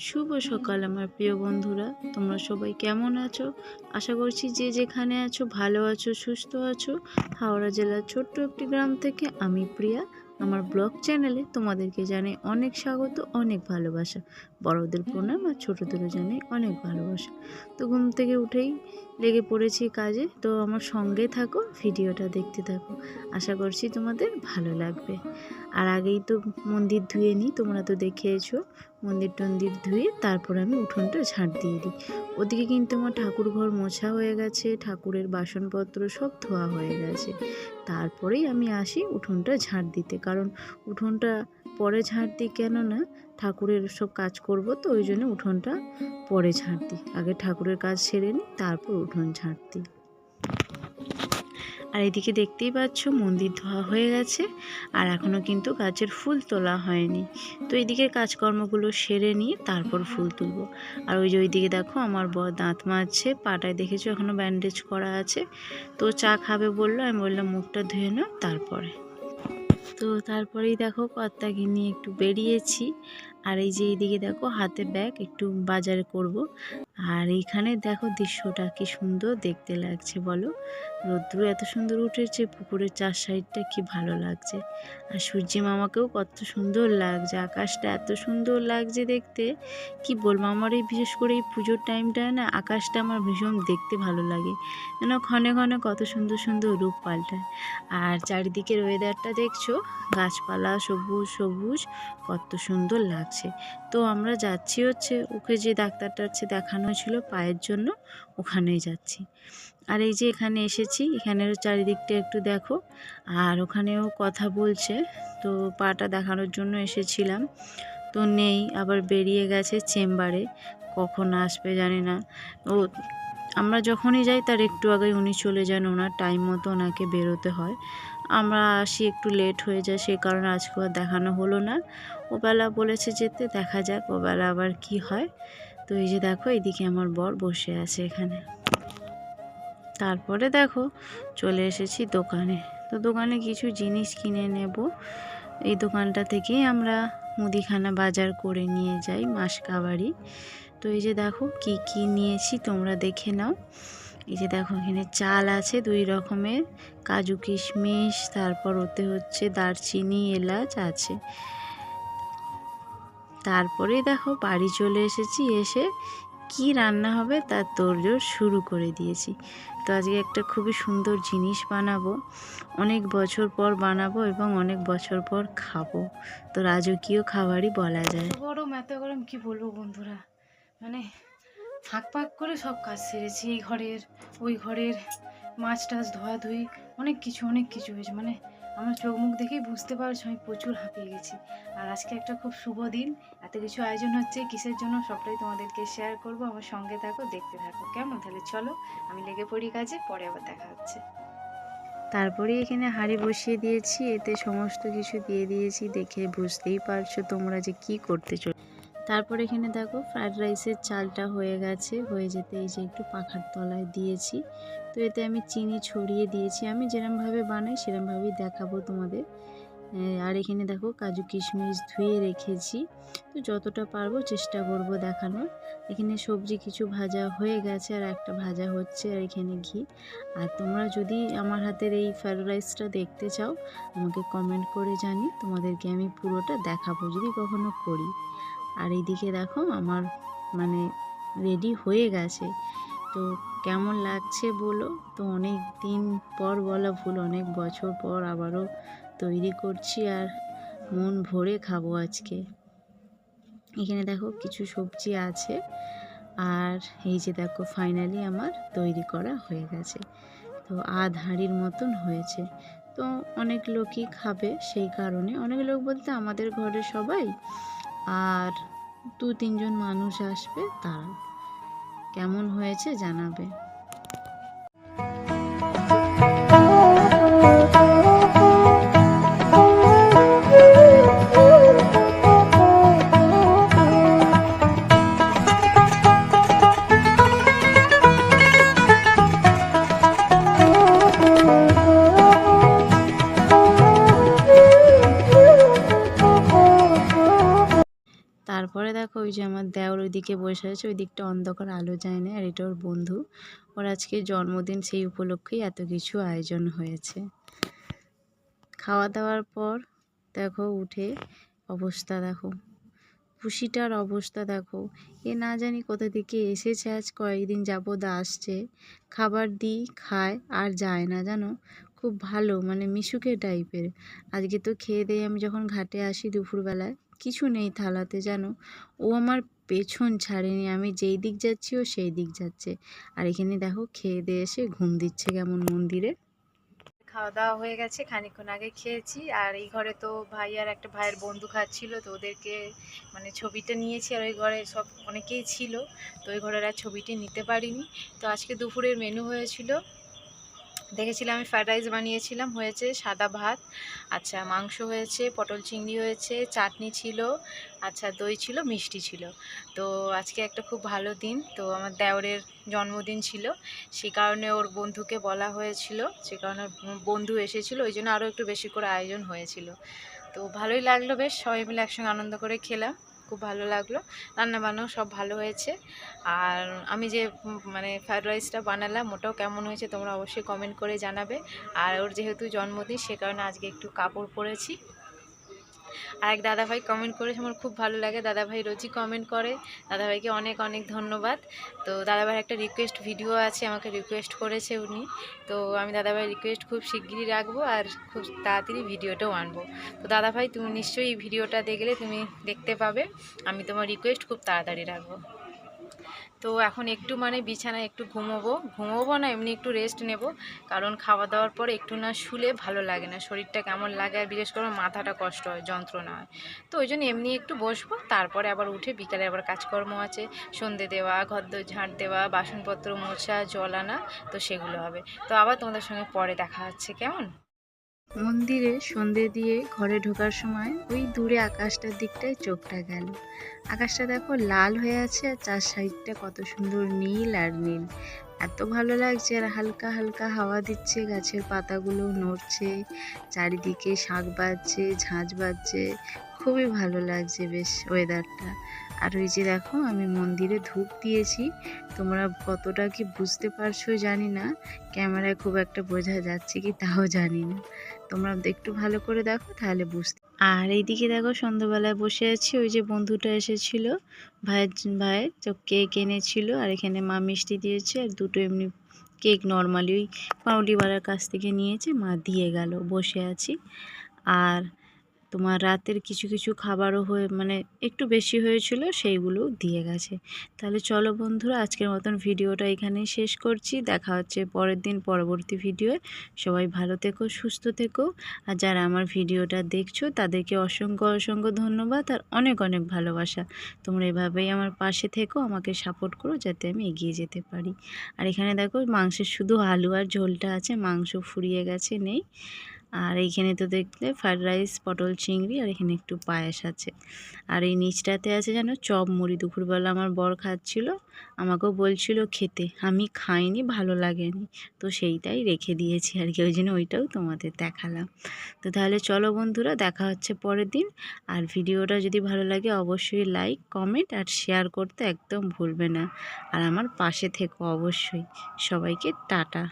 শুভ সকাল আমার প্রিয় বন্ধুরা, তোমরা সবাই কেমন আছো? আশা করছি যে যেখানে আছো ভালো আছো, সুস্থ আছো। হাওড়া জেলার ছোট্ট একটি গ্রাম থেকে আমি প্রিয়া আমার ব্লগ চ্যানেলে তোমাদেরকে জানাই অনেক স্বাগত, অনেক ভালোবাসা। বড়দের প্রণাম আর ছোটদেরও জানাই অনেক ভালোবাসা। তো ঘুম থেকে উঠেই লেগে পড়েছি কাজে, তো আমার সঙ্গে থাকো, ভিডিওটা দেখতে থাকো। আশা করছি তোমাদের ভালো লাগবে। আর আগেই তো মন্দির ধুয়ে নিই, তোমরা তো দেখেছো। মন্দির টন্দির ধুয়ে তারপর আমি উঠোনটা ঝাঁট দিয়ে দিই। ওদিকে কিন্তু আমার ঠাকুর ঘর মোছা হয়ে গেছে, ঠাকুরের বাসনপত্র সব ধোয়া হয়ে গেছে। তারপরেই আমি আসি উঠোনটা ঝাঁট দিতে, কারণ উঠোনটা পরে ঝাঁট দিই, কেননা ঠাকুরের সব কাজ করব, তো ওই জন্য উঠোনটা পরে ঝাঁট দিই। আগে ঠাকুরের কাজ সেরে নিই, তারপর উঠোন ঝাঁট দিই। আর এদিকে দেখতেই পাচ্ছ মন্দির ধোয়া হয়ে গেছে, আর এখনও কিন্তু গাছের ফুল তোলা হয়নি। তো এইদিকে কাজকর্মগুলো সেরে নিয়ে তারপর ফুল তুলব। আর ওই যে ওইদিকে দেখো আমার বর দাঁত মাজছে, পাটায় দেখেছো এখনও ব্যান্ডেজ করা আছে। তো চা খাবে বললো, আমি বললাম মুখটা ধুয়ে নাও তারপরে। তো তারপরেই দেখো কর্তাকে নিয়ে একটু বেরিয়েছি। আর এই যে এইদিকে দেখো হাতে ব্যাগ, একটু বাজার করব। আর এইখানে দেখো দৃশ্যটা কি সুন্দর দেখতে লাগছে বলো। রোদ্দুর এত সুন্দর উঠেছে, পুকুরের চার সাইডটা কি ভালো লাগছে। আর সূর্যি মামাকেও কত সুন্দর লাগছে, আকাশটা এত সুন্দর লাগছে দেখতে, কি বলবো। আমার এই বিশেষ করে এই পুজোর টাইমটায় না আকাশটা আমার ভীষণ দেখতে ভালো লাগে, যেন ক্ষণে ক্ষণে কত সুন্দর সুন্দর রূপ পাল্টায়। আর চারিদিকের ওয়েদারটা দেখছো, গাছপালা সবুজ সবুজ, কত সুন্দর লাগছে। তো আমরা যাচ্ছি হচ্ছে ওকে যে ডাক্তারটা হচ্ছে দেখানো ছিল পায়ের জন্য, ওখানেই যাচ্ছি। আর এই যে এখানে এসেছি, এখানেরও চারিদিকটা একটু দেখো। আর ওখানেও কথা বলছে, তো পাটা দেখানোর জন্য এসেছিলাম, তো নেই, আবার বেরিয়ে গেছে চেম্বারে। কখন আসবে জানি না। ও আমরা যখনই যাই তার একটু আগে উনি চলে যান, ওনার টাইম মতো ওনাকে বেরোতে হয়। আমরা আসি একটু লেট হয়ে যায়, সেই কারণে আজকে আর দেখানো হলো না। ওবেলা বলেছে যেতে, দেখা যাক ওবেলা আবার কি হয়। তো এই যে দেখো এদিকে আমার বর বসে আছে এখানে। তারপরে দেখো চলে এসেছি দোকানে। তো দোকানে কিছু জিনিস কিনে নেব। এই দোকানটা থেকেই আমরা মুদিখানা বাজার করে নিয়ে যাই মাসকাবাড়ি। তো এই যে দেখো কি কি নিয়েছি তোমরা দেখে নাও। এই যে দেখো এখানে চাল আছে 2 রকমের, কাজু কিশমিশ, তারপর ওতে হচ্ছে দারচিনি এলাচ আছে। তারপরে দেখো বাড়ি চলে এসেছি, এসে কি রান্না হবে তার তোড়জোড় শুরু করে দিয়েছি। তো আজকে একটা খুবই সুন্দর জিনিস বানাবো, অনেক বছর পর বানাবো এবং অনেক বছর পর খাবো। তো রাজকীয় খাবারই বলা যায়। এত গরম কি বলবো বন্ধুরা, মানে ফাঁক ফাঁক করে সব কাজ সেরেছি, এই ঘরের ওই ঘরের, মাছ টাছ ধোয়াধুয়ি, অনেক কিছু হয়েছে। মানে আমার চোখ মুখ দেখেই বুঝতে পারছো আমি প্রচুর হাঁপিয়ে গেছি। আর আজকে একটা খুব শুভ দিন, এত কিছু আয়োজন হচ্ছে কিসের জন্য সবটাই তোমাদেরকে শেয়ার করব। আমার সঙ্গে থাকো, দেখতে থাকো কেমন। তাহলে চলো আমি লেগে পড়ি কাজে, পরে আবার দেখা হচ্ছে। তারপরে এখানে হাঁড়ি বসিয়ে দিয়েছি, এতে সমস্ত কিছু দিয়ে দিয়েছি, দেখে বুঝতেই পারছো তোমরা যে কি করতে চল। তারপর এখানে দেখো ফ্রাইড রাইসের চালটা হয়ে গেছে, হয়ে যেতে এই যে একটু পাখার তলায় দিয়েছি। তো এতে আমি চিনি ছড়িয়ে দিয়েছি, আমি যেরমভাবে বানাই সেরমভাবেই দেখাবো তোমাদের। আর এখানে দেখো কাজু কিশমিশ ধুয়ে রেখেছি, তো যতটা পারবো চেষ্টা করব দেখানোর। এখানে সবজি কিছু ভাজা হয়ে গেছে, আর একটা ভাজা হচ্ছে, আর এখানে ঘি। আর তোমরা যদি আমার হাতের এই ফ্রাইড রাইসটা দেখতে চাও আমাকে কমেন্ট করে জানি, তোমাদেরকে আমি পুরোটা দেখাবো যদি কখনো করি। আর এইদিকে দেখো আমার মানে রেডি হয়ে গেছে। তো কেমন লাগছে বলো। তো অনেক দিন পর বলা ভুল, অনেক বছর পর আবারও তৈরি করছি, আর মন ভরে খাবো আজকে। এখানে দেখো কিছু সবজি আছে, আর এই যে দেখো ফাইনালি আমার তৈরি করা হয়ে গেছে। তো আধ হাঁড়ির মতন হয়েছে। তো অনেক লোকই খাবে, সেই কারণে অনেক লোক বলতে আমাদের ঘরে সবাই, আর 2-3 জন মানুষ আসবে, তারা। কেমন হয়েছে জানাবে। তারপরে দেখো ওই যে আমার দেওর ওইদিকে বসে আছে, ওই দিকটা অন্ধকার, আলো যায় না, আর এটা ওর বন্ধু। ওর আজকে জন্মদিন, সেই উপলক্ষেই এত কিছু আয়োজন হয়েছে। খাওয়া দাওয়ার পর দেখো উঠে অবস্থা দেখো, খুশিটার অবস্থা দেখো। এ না জানি কোথা থেকে এসেছে, আজ কয়েকদিন যাবৎ আসছে, খাবার দিই খায় আর যায় না জানো। খুব ভালো, মানে মিশুকে টাইপের। আজকে তো খেয়ে দিয়ে আমি যখন ঘাটে আসি দুপুরবেলায়, কিছু নেই থালাতে জানো। ও আমার পেছন ছাড়েনি, আমি যেই দিক যাচ্ছি ও সেই দিক যাচ্ছে। আর এখানে দেখো খেয়ে দিয়ে এসে ঘুম দিচ্ছে কেমন মন্দিরে। খাওয়া দাওয়া হয়ে গেছে, খানিকক্ষণ আগে খেয়েছি। আর এই ঘরে তো ভাই আর একটা ভাইয়ের বন্ধু খাচ্ছিল, তো ওদেরকে মানে ছবিটা নিয়েছি। আর ওই ঘরে সব অনেকেই ছিল, তো ওই ঘরের আর ছবিটি নিতে পারিনি। তো আজকে দুপুরের মেনু হয়েছিল, দেখেছিলাম আমি ফ্রাইড রাইস বানিয়েছিলাম, হয়েছে সাদা ভাত, আচ্ছা মাংস হয়েছে, পটল চিংড়ি হয়েছে, চাটনি ছিল, আচ্ছা দই ছিল, মিষ্টি ছিল। তো আজকে একটা খুব ভালো দিন, তো আমার দেওরের জন্মদিন ছিল, সে কারণে ওর বন্ধুকে বলা হয়েছিল, সে কারণে বন্ধু এসেছিলো, ওই জন্য আরও একটু বেশি করে আয়োজন হয়েছিল। তো ভালোই লাগলো, বেশ সবাই মিলে একসঙ্গে আনন্দ করে খেলাম, খুব ভালো লাগলো। রান্নাবান্নাও সব ভালো হয়েছে। আর আমি যে মানে ফ্রায়েড রাইসটা বানালাম ওটাও কেমন হয়েছে তোমরা অবশ্যই কমেন্ট করে জানাবে। আর ওর যেহেতু জন্মদিন সে কারণে আজকে একটু কাপড় পরেছি। আর এক দাদাভাই কমেন্ট করেছে, আমার খুব ভালো লাগে, দাদাভাই রোজই কমেন্ট করে, দাদাভাইকে অনেক অনেক ধন্যবাদ। তো দাদাভাইয়ের একটা রিকোয়েস্ট ভিডিও আছে, আমাকে রিকোয়েস্ট করেছে উনি, তো আমি দাদাভাইয়ের রিকোয়েস্ট খুব শিগগিরই রাখবো আর খুব তাড়াতাড়ি ভিডিওটাও আনবো। তো দাদাভাই তুমি নিশ্চয়ই এই ভিডিওটা দেখলে তুমি দেখতে পাবে, আমি তোমার রিকোয়েস্ট খুব তাড়াতাড়ি রাখবো। তো এখন একটু মানে বিছানায় একটু ঘুমোবো না, এমনি একটু রেস্ট নেব, কারণ খাওয়া দাওয়ার পর একটু না শুলে ভালো লাগে না, শরীরটা কেমন লাগে, আর বিশেষ করে মাথাটা কষ্ট হয়, যন্ত্রণা হয়। তো ওই জন্য এমনি একটু বসবো, তারপরে আবার উঠে বিকালে আবার কাজকর্ম আছে, সন্ধে দেওয়া, ঘরদোর ঝাঁট দেওয়া, বাসনপত্র মোছা, জল আনা, তো সেগুলো হবে। তো আবার তোমাদের সঙ্গে পরে দেখা হচ্ছে, কেমন। মন্দিরে সন্ধে দিয়ে ঘরে ঢোকার সময় ওই দূরে আকাশটার দিকটায় চোখটা গেল। আকাশটা দেখো লাল হয়ে আছে, আর চার সাইডটা কত সুন্দর নীল আর নীল, এত ভালো লাগছে। আর হালকা হালকা হাওয়া দিচ্ছে, গাছের পাতাগুলো নড়ছে, চারিদিকে শাক বাজছে, ঝাঁঝ বাজছে, খুবই ভালো লাগছে বেশ ওয়েদারটা। আর ওই যে দেখো আমি মন্দিরে ধূপ দিয়েছি, তোমরা কতটা কি বুঝতে পারছো জানি না, ক্যামেরায় খুব একটা বোঝা যাচ্ছে কি তাও জানি না, তোমরা একটু ভালো করে দেখো তাহলে বুঝতে। আর এইদিকে দেখো সন্ধ্যাবেলায় বসে আছি, ওই যে বন্ধুটা এসেছিল, ভাইয়ের তো কেক এনেছিল, আর এখানে মা মিষ্টি দিয়েছে, আর দুটো এমনি কেক নর্মালি ওই পাউরুটিওয়ালার কাছ থেকে নিয়েছে, মা দিয়ে গেল, বসে আছি। আর তোমার রাতের কিছু কিছু খাবারও হয়ে মানে একটু বেশি হয়েছিল, সেইগুলো দিয়ে গেছে। তাহলে চলো বন্ধুরা, আজকের মতন ভিডিওটা এখানেই শেষ করছি, দেখা হচ্ছে পরের দিন পরবর্তী ভিডিওয়ে। সবাই ভালো থেকো, সুস্থ থেকো। আর যারা আমার ভিডিওটা দেখছো তাদেরকে অসংখ্য অসংখ্য ধন্যবাদ আর অনেক অনেক ভালোবাসা। তোমরা এভাবেই আমার পাশে থেকো, আমাকে সাপোর্ট করো যাতে আমি এগিয়ে যেতে পারি। আর এখানে দেখো মাংসের শুধু আলু আর ঝোলটা আছে, মাংস ফুরিয়ে গেছে, নেই। আর এইখানে তো দেখলে ফ্রাইড রাইস, পটল চিংড়ি, আর এখানে একটু পায়েস আছে। আর এই নিচটাতে আছে যেন চপ মুড়ি, দুপুরবেলা আমার বর খাচ্ছিল, আমাকেও বলছিল খেতে, আমি খাইনি, ভালো লাগেনি, তো সেইটাই রেখে দিয়েছি আর কি, ওই জন্য ওইটাও তোমাদের দেখালাম। তো তাহলে চলো বন্ধুরা, দেখা হচ্ছে পরের দিন। আর ভিডিওটা যদি ভালো লাগে অবশ্যই লাইক, কমেন্ট আর শেয়ার করতে একদম ভুলবে না। আর আমার পাশে থেকো অবশ্যই। সবাইকে টাটা।